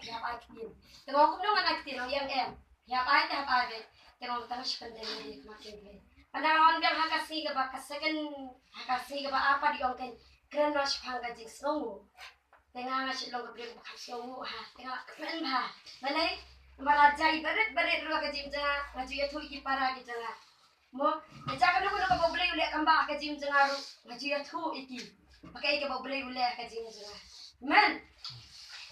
hiap ai kitin. Tengok aku dong anak kitin yang hiap ai be. Tengok tengok sependek ni makin be. Pandangan biang hakasi ke bak second hakasi ke bak apa diongken keren mas pangga jing songu. Tengah ngasih long ke beli bakal songu ha. Tengok keren bah. Balai maraja ibarat dulu ke jing jangan ngaju ya tu iki para ke jangan. Mo jangan dulu ke boleh ulek kambah ke jing jangan ngaju ya tu iki. Pakai ke boleh ulek ke jing jangan. Men.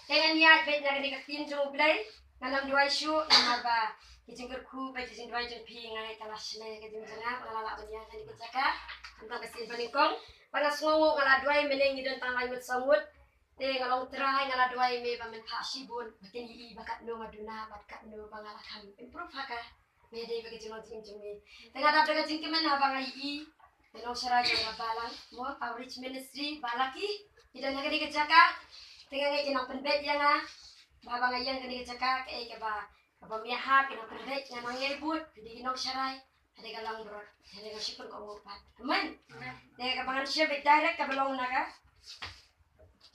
Tengah niat bet nak dekat tin jung boleh. Nanam dua isu nama kijing kerku baca kijing dua jeng pi ngai kelas le kijing jengah pengalala benya tadi kecaka tentang kesin paningkong pada songo ngala dua meneng dan tang lain sangut te ngalong trai ngala dua me pamen pasibun makin i bakat no maduna bakat no bangala kan improve haka me dei bagi jeng jeng me tengah dapat kijing kemen abang i tenong saraja balang mo outreach ministry balaki ida nagari kecaka tengah ngai jenang penbet yang babang ayang kini kecaka ke ba apa miha kena pendek yang mangebut jadi kinok syarai ada galang brot ada ngasipun kau ngopat aman deh kapangan siya direct ke belong naga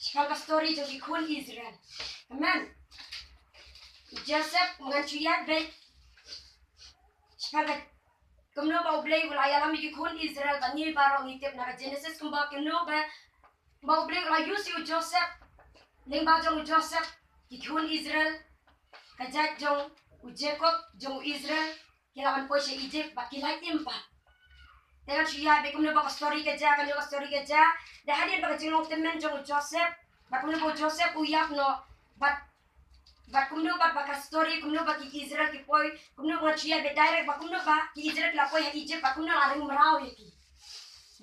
sekarang story jadi kun Israel aman Joseph mengacuiat baik sekarang kemno bau blay wilayah lami di kun Israel bani barong itip naga Genesis kembang kemno bau blay wilayah Yusuf Joseph lembah jong Joseph di kun Israel kajat jong Jacob jong Israel kilawan poise Egypt bakilai impat. Tengah siya bekum na baka story kaja kanyo story kaja dahadian baka jingong temen jong Joseph bakum na bo Joseph uyap no bat kum no bat baka story kum no baki Israel ki poi kum no siya be direct bakum no ba ki Israel la poi ha Egypt bakum no aring merau yaki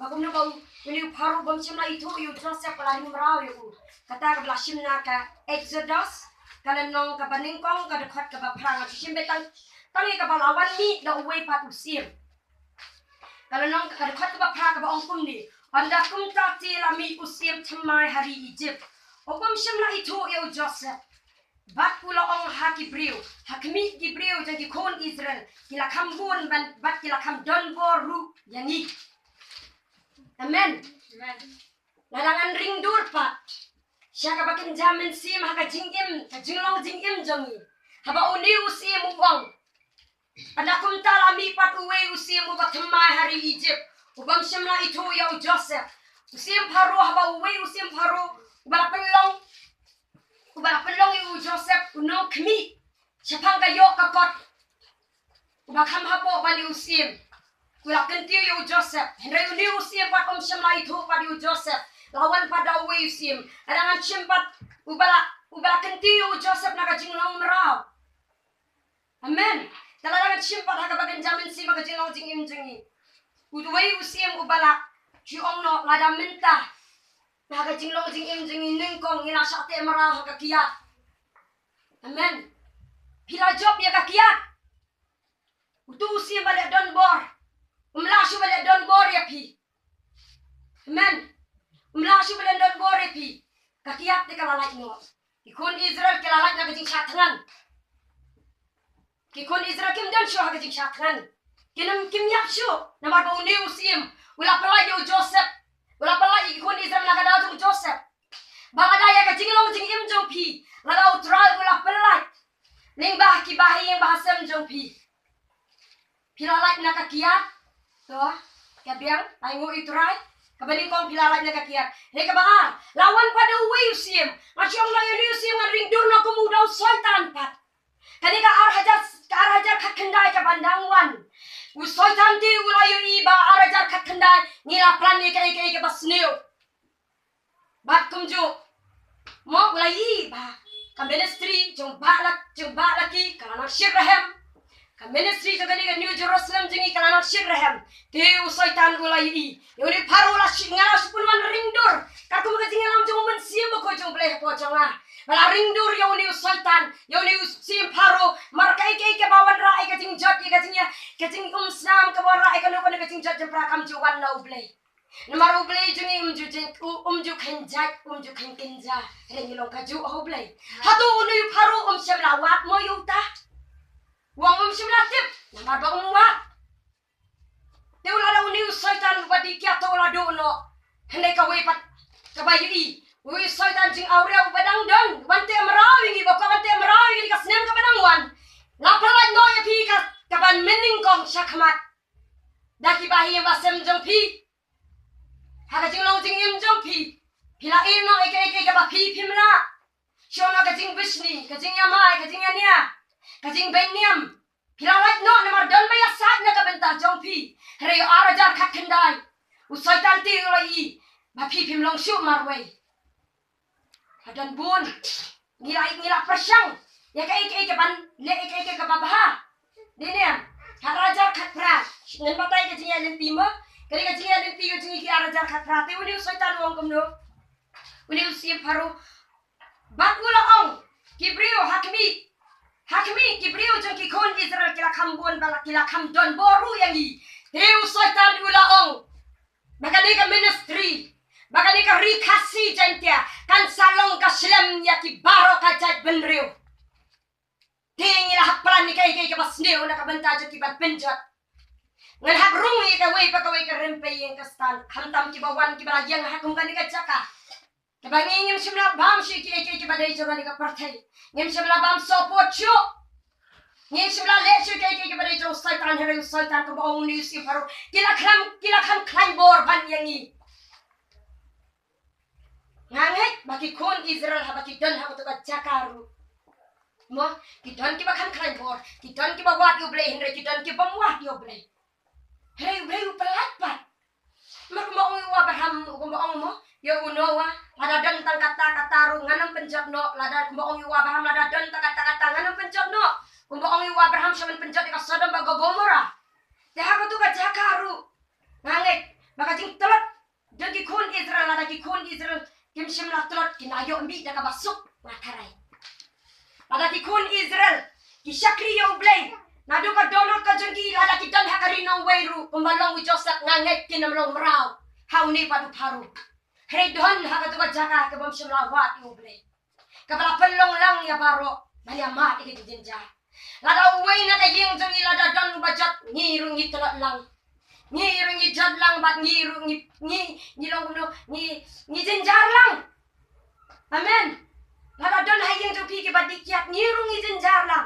bakum no ba uni paru bom simla itu yu Joseph aring merau yu kata kablasim na ka Exodus kalau nong kabaningkong kadekat kabaprang at sisim betang tangi kabalawan ni da uway pat usim. Kalau nong kadekat kabaprang kabaongkum ni anda kum tati lami usim temai hari Egypt. Okum simla itu eu Joseph. Bat pula ong hakibriu hakmi gibriu jadi kon Israel kila kambun bat kila kam don boru yani. Amen. Amen. Lalangan ring dur pat. Siapa bakin zaman sim haka jingim, jinglong jingim jongi. Haba uni usia mubang. Ada kumta lami pat uwe usia mubak temai hari Egypt. Ubam simla itu ya Joseph. Usia paru haba uwe usia paru. Ubala pelong yu Joseph uno kmi. Siapa nga yok kakot. Ubak ham hapo bali usia. Ubala kentiu yu Joseph. Henry uni usia pat simla itu bali Joseph. Lawan pada uwe usim. Adangan cimpat ubala kentiu Joseph naga jinglong merau. Amen. Talarangan cimpat haga bagan jamin si maga jinglong jingim jingi. Uwe usim ubala ciong no lada mentah. Naga jinglong jingim jingi ningkong ina syate merau haga kiat. Amen. Pila job ya kakiat. Utu usim balik don bor. Umlasu balik don bor ya pi. Amen. Umlasu belendon bore pi kakiat de kalalai no ikon Israel kalalai na gajing satngan ikon Israel kim dan shu ha gajing satngan kinam kim yap shu na mar ba uni usim ula palai yo Joseph ula palai ikon Israel na gadau jong Joseph bagada ya gajing long jing im jong pi ladau tral ula palai ning bah ki bahi yang bahasam jong pi pilalai na kakiat to kabiang aingo itrai kabaling kong pilalay na kakiat. Hei kabaan, lawan pada uwe usim. Masyong lang yun usim nga ringdur na kumudaw soitan pat. Kani ka arhajar kakenday ka bandangwan. Usoitan di ulayo iba arhajar kakenday ngilaplan ni ka basniyo. Bat kumju. Mo ulay iba. Ka ministry, jong balaki, kalanak Shirahem. Ka ministry to gani New Jerusalem jingi kalanak Shirahem. Ti usoitan ulay i. Yoni parula ngala supunwan ringdur. Karku mga jingalam jong mensim ko jong bleh po jonga. Mala ringdur yoni usoitan, yoni usim paru markai ke bawan ra ka jing jot ka jing umsam ka bawan ra ka no ka jing jot jempra kam juwan na ubleh. Namar ubleh jingi umju kenjat umju kenja. Rengilong ka ju ubleh. Hatu uni paru semla wat mo yuta. Wang semla tip namar ba umwat. Teula da uni soitan badi kia tola dono. Hene ka we pat kabayi. We soitan jing aureu badang don. Wante merawi ngi baka wante hi ba sem jong phi ha ka jing long jing im jong phi pila in no eke ba phi phimla shona ka jing bishni ka jing yamai ka jing ania ka jing benyam pila right no na mar don ba ya sat na ka benta jong phi re ara jar khat thandai usai tal ti roi ba phi phim long shu marwei hadan bun ngila persang ya eke ban le eke ka babha diniam harajar khatra nen batai ke jinga len timo kari ke jinga len tiyo jingi ki harajar khatra te uni usai tal wong komno uni usi pharu bakula ong kibrio hakmi kibrio jong ki khon Israel kila khambon bala kila kham don boru yangi te usai tal ula ong bakani ka ministry bakani ka rikasi jantia kan salong ka slam ya ki baro ka jat benrio tingila hapran ni kai ka basneo na ka banta jat ki ban penjat ngan hak rungi ka wei pa ka wei ka rempe yang ka stan khantam ki bawan ki bala yang hakum kan ka jaka ka bangi ngim shimla bam shi ki badai jora ni ka parthai ngim shimla bam support chu ngim shimla le chu ki badai jora saitan here saitan ko ong ni si pharu kila kham khlain bor ban yangi nganget baki kon Israel ha baki don ha to ka jakaru mo ki don ki ba kham khlain bor ki don ki ba wat yu ble hinre ki don ki ba wat yu ble hey pelat pat mak mo ong Abraham ko mo ong mo yo unowa lada don tang kata ru nganam penjot no lada ko ong Abraham lada don tang kata nganam penjot no ko ong Abraham shaman penjot ka Sodom ba Gomora te ha ko to ka jakaru nganget baka jing telot don ki kon Israel lada ki kon Israel kim shimla telot kinayo mbi da ka basuk makarai lada ki kon Israel ki shakri yo blay nadu ka donor ka jengki lada ki dan hakari nong weiru kumbalong Joseph nganget kinamlong mrau hauni padu paru hei don haka tu ka jaka ke bom shimla wat yo blay ka bala pelong lang ya baro bali amat ke jinja lada wei na ka yeng jengi lada don bajat ngiru ngi telot lang ngiru ngi jad lang bat ngiru ngi long no ngi jinjar lang amen lada don hayeng tu pi ke badikiat ngiru ngi jinjar lang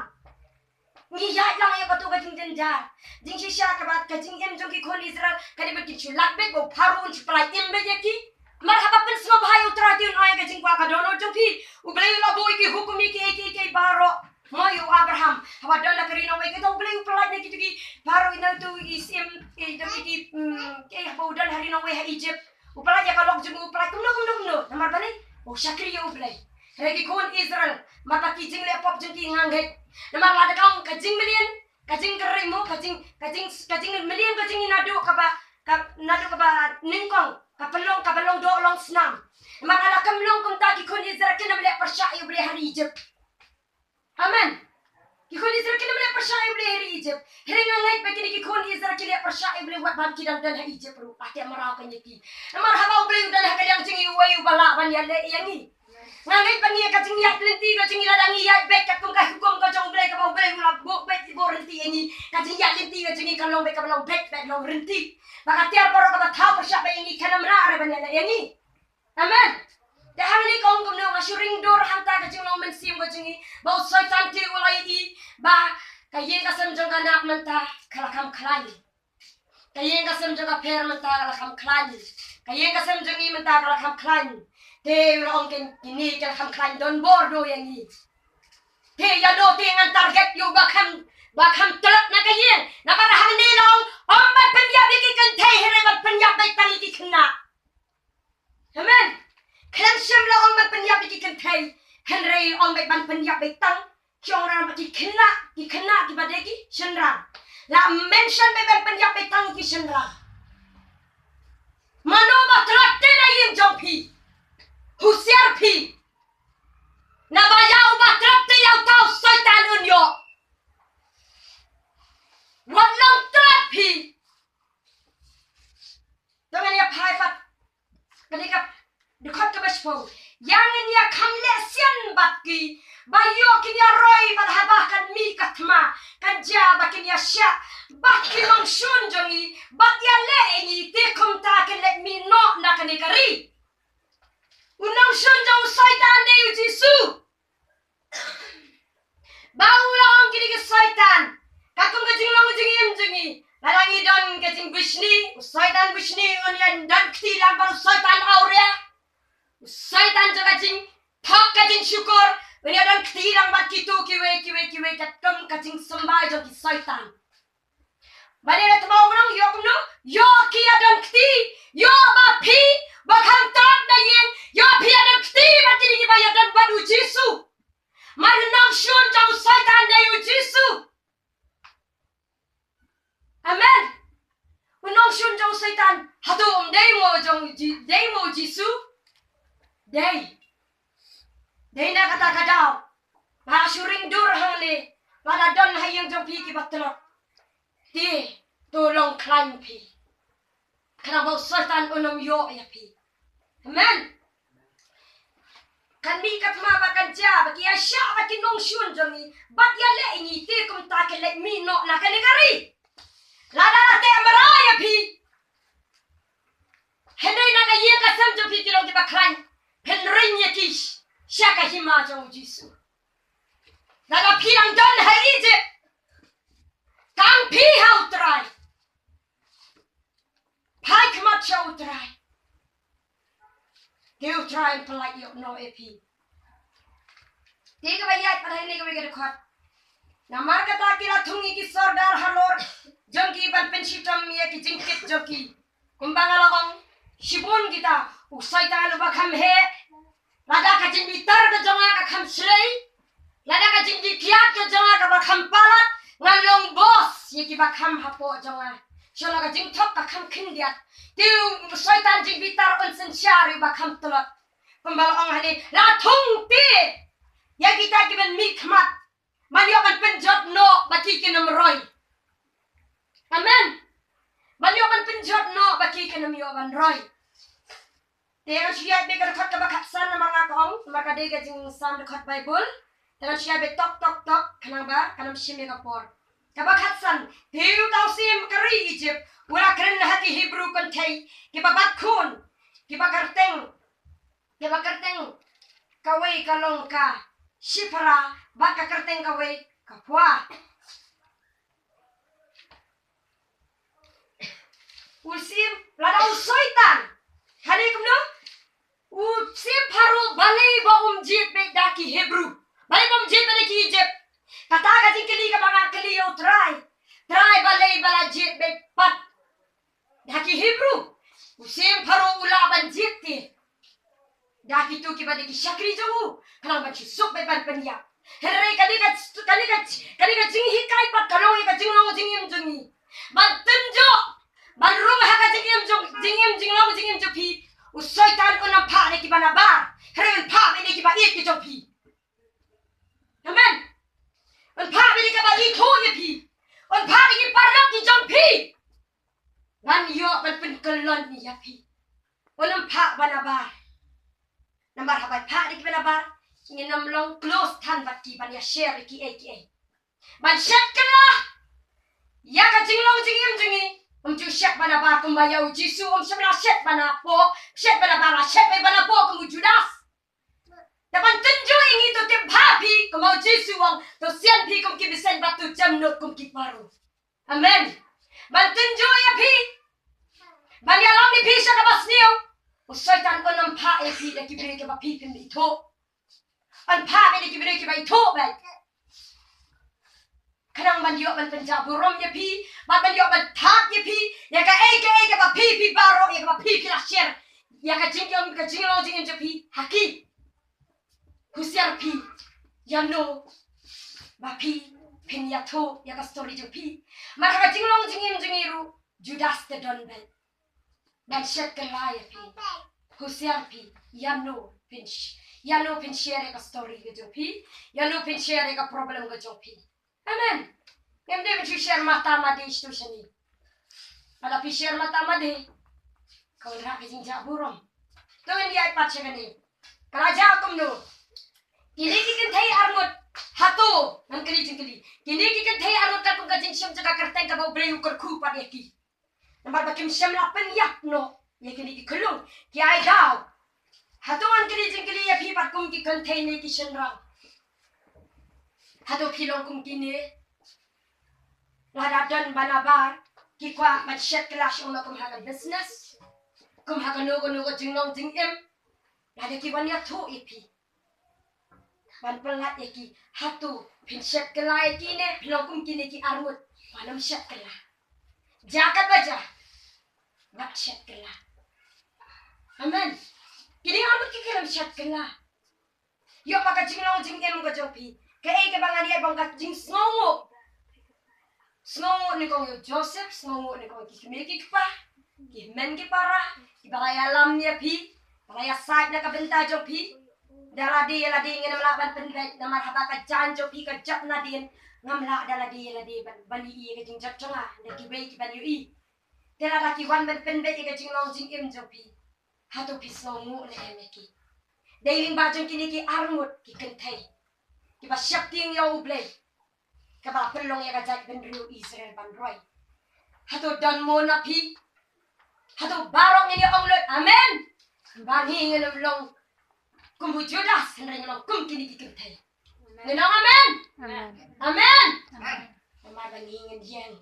ngi yat lang ya patu ka jing jinjar jing shisha ka bat ka jing em jong ki khon Israel kali bet ki chulat bet go parun chuplai im be ki marhaba pen smo bhai utra ti noi ka jing kwa ka dono jong pi ublei la boy ki hukumi ki baro moyo Abraham hawa dona karino we ke to ublei uplai ne ki baro ina tu isim ki bodan harino we ha Egypt uplai ya ka lok jung uplai kumno namar bani o shakri yo ublei regi khon Israel mata ki jing le pop jing ki ngangai namar la dakang ka jing million ka jing karimo ka jing million ka jing nadu ka ba ningkong ka pelong do long snam namar ala kamlong kum ta ki khon Israel ke namle persya yo ble hari Egypt amen ki khon Israel ke namle persya yo ble hari Egypt heringa ngai pe ki khon Israel ke le persya yo ble wat ban ki dan hari Egypt ru ate mara ka nyeki namar haba ble dan ha ka yang jing yo we bala ban ya le yangi ngangai pangi ka jing ya lenti ka jing ladang ya bet ka kum ka hukum ka jong ble ka ba ble ula bo bet bo renti yangi ka jing ya lenti ka jing ka long be ka long bet long renti baka tiar boro ka ba thau persya ba yangi kana mra re ban ya yangi amen de hangni kong kum no ashuring dor hanta ka jing long men sim ka jing ba saitan ti ulai i ba ka yen ka sam jong ka nak menta kala kam khlani ka yen ka sam jong ka pher menta kala kam khlani ka yen ka sam jong i menta kala kam khlani te long ken kini kala kam khlani don bordo yang ni te ya do te ngan target yo ba kham telak na ka yen na para hangni long ombat penyap iki kan thai here ba penyap bai tali ki khna amen khan sham la ombat penyap iki kan thai henry ombat ban penyap bai tang kyong ran ba ki khna ki ba de ki shenra la mention be ban penyap bai tang ki shenra mano ba tratte na yin jong phi husiar phi na ba yau ba tratte yau tau saitan un yo wat long trat phi dengan ya phai pat ketika dekat ke bespo yang ini ya kamle sian bat ki bayo kinya roy bal habah kan mi katma kan ja bakin ya sha bakki long shun jongi bat ya le ini te kum ta ke let mi no na kan kari unang shun jong saitan de yu jisu bau long kini ke saitan kakum ke jing long jing im jingi larangi don ke jing bishni usaitan bishni onian dan kti lang baru usaitan aurea usaitan jaga jing thak ka jing syukur onian dan kti lang bat kitu kiwe katum ka jing sembah jong ki usaitan bani na tama orang yo kumno yo ki adan kti yo ba phi ba kham tak na yen yo phi adan kti ba kini ki ba yadan badu jisu mari nam shun jong usaitan na yu jisu. Amen. Unong shun jong Satan hatum day mo Jisu. Day na kata kadaw. Para syuring dur hangli. Para don hayang jong pi ki batlok. Di tolong climb pi. Karena Satan unong yo ya pi. Amen. Kan mi kat ma bakan ja baki asya baki nong shun jong ni. Bat ya le ini ti kum ta ke le mi no na kan kari. Lada te maraya pi. Hendai na kaya kasam jo pi tilong ki bakran. Penring ye kish. Syaka hima jong Jisu. Lada pi lang don hai ije. Kang pi hau try. Pai kemat show try. Kau try pelak yok no epi. Tiga bayat pada ini kau berdekat. Namar kata kira thungi ki sordar halor. Jongki ban pensitam ya ki jingkit joki kumbang along sibun kita usai tangan lupa kham he lada ka jing bitar ka jonga ka kham slei lada ka jing kiat ka jonga ka ba kham palat ngalong bos ye ki ba kham hapo jonga chola ka jing thok ka kham khindiat tiu usai tan jing bitar on sen syari ba kham tolot kumbang ong hani la thung ti ya kita ki ban mi khmat man yo ban penjot no ba ki kinam roy. Amen. Banyo ban pinjot no baki kanam yo ban roy. Dengan siya be ka khat ka bakat san na mga kaong maka de ka jing sam de khat Bible. Dengan siya be tok kanang ba kanam shime ka por. Ka bakat san tiu tau sim kari Egypt wala kren hati Hebrew kan thai ki babat khun ki bakarteng kawai kalong ka shipara baka karteng kawai ka pwa. Usim lada usaitan hani kumno usim paro balai ba jit be daki Hebrew balai ba jit be daki Egypt kata ka jingkeli ka banga keli yo try balai bala jit be pat daki Hebrew usim paro ula ban jit ti daki tu ki ba daki syakri jongu kana ba susuk be ban penya herai kali ka jinghi kai pat kalong ka jinglong jingim jungi ban tunjo ban rumah ka jingim jo pi usaitan unam pha ne ki bana ba heren pha be ne ki ba ik ki jo pi. Amen. Un pha be ne ka ba ik ho ye pi un pha be ki parok ki jong pi ban yo ban pen kelon ni ya pi unam pha bana ba nambar ha ba pha ne ki bana ba ingin nam long close tan bat ki ban ya share ki aka ban shat kala ya ka jinglong jingim jungi Umju syek bana ba kumbaya Jisu sebelah syek bana po syek bana po kumu Judas. Dapat tunju ingi tu tip happy kumu Jisu wang tu sian pi kum ki bisen batu jam not kum ki paru. Amen. Ban tunju ya pi. Ban ya lam ni pi syek bas niu. Usaitan onam pa e pi de ki bere ke ba pi pin ito. An pa be de ki bere ke ba ito ba. Kadang ban yo ban penjaburom ye pi, ban yo ban tak ye pi, ya ka ba pi baro ya ka ba pi la share. Ya ka jinglo jingin je pi haki. Kusiar pi. Ya no. Ba pi pin ya to ya ka story je pi. Maka ka jinglo jingiru Judas the don ben. Ban share ke la ye pi. Kusiar pi. Ya no pin share ka story ke je pi. Ya no pin share ka problem ke je pi. Amen. Yang dia mencuri share mata madi itu sini. Kalau pi share mata madi, kau nak kijinjak burung. Tu yang dia ipat cakap ni. Kalau jakum tu, kini kita thai armut hatu, nan kali jengkali. Kini kita thai armut kalau kajing syam jaga kerteng kau beri ukur ku pada ki. Nampak bakim syam lapen yak no. Ya kini dikelung, kiai dau. Hatu an kali jengkali ya pi pat kum ki kentai ni ki senrang. Hatu pilong kum kini. Lada don banabar Kikwa machet kelas ong kum haga business. Kum haga nugo jinglong jing em. Nada kiwan ya tu ipi. Ban pelat eki hatu pinchet kelai kine pinongkum kine ki armut. Panam shet kelah. Jakat baca. Mak shet kelah. Amen. Kini armut kikiram shet kelah. Yo pakai jinglong jing em ga jopi. Kei ke bangan dia bangkat jing snongo. Snongo ni kong yo Joseph, snongo ni kong kikimiki kipa. Kimen ki parah. Ibalaya lam dia pi. Balaya side na kabenta jopi. Daladi ngene melaban pendai na marhaba ka janjo pi ka jap na din. Ngamla daladi bani i ka jing jap changa. Na ki wei ki ban yu i. Tela da ki wan ban pendai ka jing long jing em jopi. Hatu pi snongo ni emeki. Dailing bajong kini ki armut ki kentai. Ki ba syapting ya ublay. Ka ba pelong ya ka jat ben riu Israel ban roy. Hatu dan mo na pi. Hatu barong ini onglot. Amen. Bangi ngene long kumbu Judas ngene long kum kini ki kentai. Ngene amen. Amen. Amen. Ma bangi ngene yen.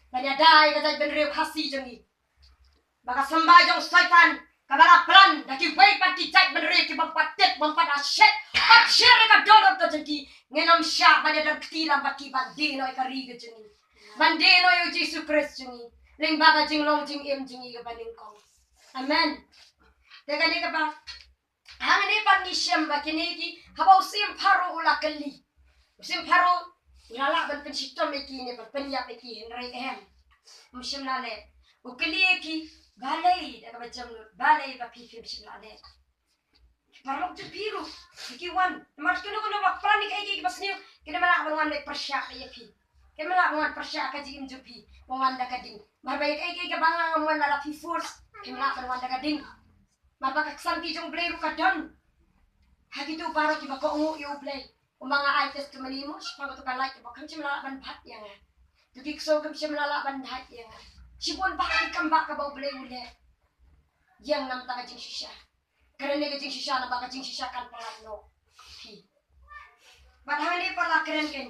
Banyadai ka jat ben riu khasi jongi. Baka sembah jong setan. Kabala plan daki wei pati cai benri ki bampatet bampat asyet asyere ka dolor to jengki ngenam sya banya dan ketila baki bandino ka ri ke jengi bandino yo Yesus Kristus jengi ling baga jinglong jing em jengi ka baning kong amen daga ni ka ba hangani pan ni syem ba kini ki habau sim paro ula kali sim paro ulala ban pensitom ki ne ban penyap ki henry em musim lale ukali ki balai dah macam balai bapi film silade. Parok tu biru, kiwan. Mas kena bak plan ni kai bas ni. Kena malak bangan mek persyak ya pi. Kena malak bangan persyak ka jim jupi. Bangan dah kading. Marbai kai ka bangan man ala fi force. Kena malak bangan dah kading. Marba ka kesan ki jong blay ru kadon. Hagi tu parok ki bako ngu yo blay. Umanga ai testimony mo, siapa tu kalai ki bakam cim malak ban bhat yang. Tu ki so kam cim malak ban bhat yang. Sibon bakal kambak ka bau boleh ule. Yang nam tak jing shisha. Kerana ka jing shisha na baka jing shisha kan pelan no. Hi. Padahal ni pala keren ken.